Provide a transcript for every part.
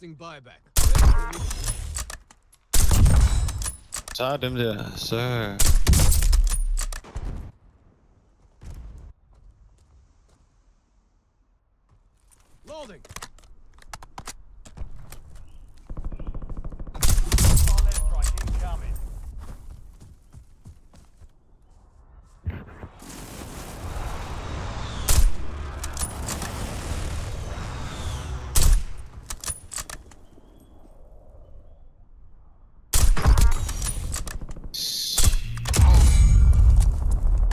Requesting buyback. Så dem der, så... Loading.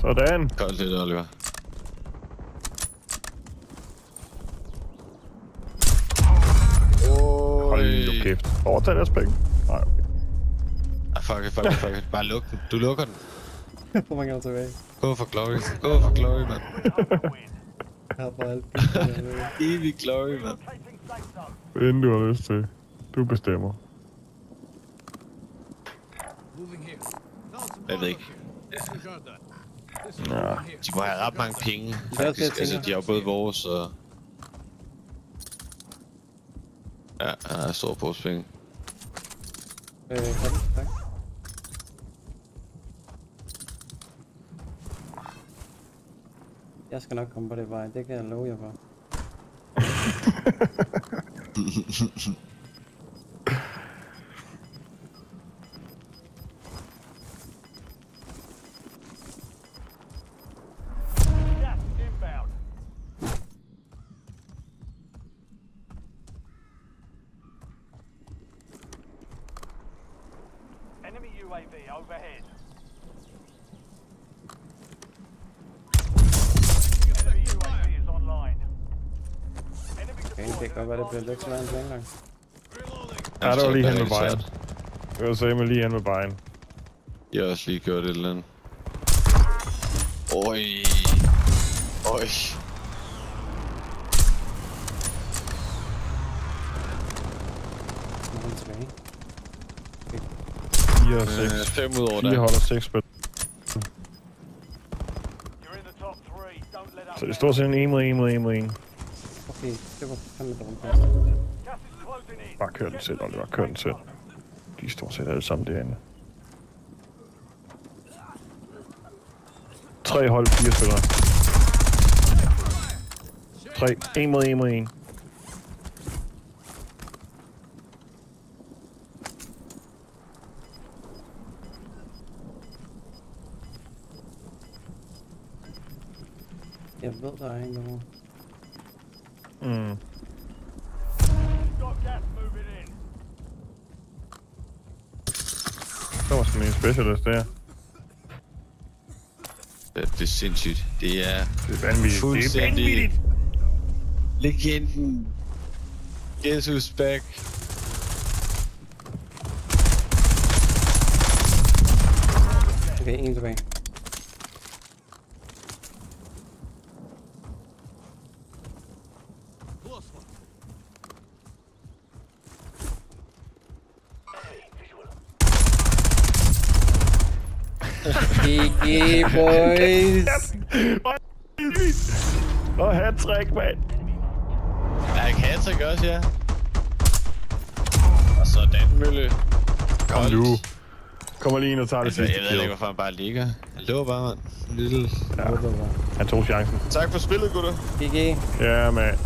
Sådan. Koldt lidt, Oliver. Hold nu kæft. Overtag deres penge. Nej, okay. Ah, fuck it. Bare luk den. Du lukker den. Hvor mange er der tilbage? Gå for glory, mand. Her på alt. Evig glory, mand. Inden du har lyst til. Du bestemmer. Moving here. Jeg ved ikke. Disregard that. This is Ja. moving here. De må have ret mange penge, også faktisk. det, jeg Altså, tænker. de har jo både vores og... Ja, han har stor pose penge. Tak. Jeg skal nok komme på det vej, det kan jeg love jer for. Enemy UAV overhead. Enemy UAV is online. Enemy Okay, det kan godt være, det bliver lidt svært end planlagt. Ja, det var lige hen med vejen. Det var simpelthen lige hen med vejen. Jeg har også lige gjort et eller andet. Oj. Meget tilbage. 4 og 6. 5 ud over 4 der. hold og 6 spil. You're in the top 3. Don't let up. Så det står sådan 1 mod 1 mod 1 mod 1. Okay, det var fandme dårligt. Gas is closing in. Bare kør den selv, Oliver. Kør den selv. De står set alle sammen derinde. 3 hold, 4 spillere. 3. 1 mod 1 mod 1. Jeg ved, der er en derovre. Mm. Got gas moving in. Der var sådan en specialist der. Det er sindssygt. Det er Det er vanvittigt. fuldstændig... Legenden. Jesus back. Okay, en tilbage. Close one. GG, boys! Og hat-trick, mand. Ja, jeg kan hattrick også, ja. Og sådan, Mølle. Kom nu. Kommer lige ind og tager det Jeg sidste ved kill. ikke, hvorfor han bare ligger. Han lå bare, mand. En lille... Ja, han tog chancen. Tak for spillet, gutter. GG. Ja, mand.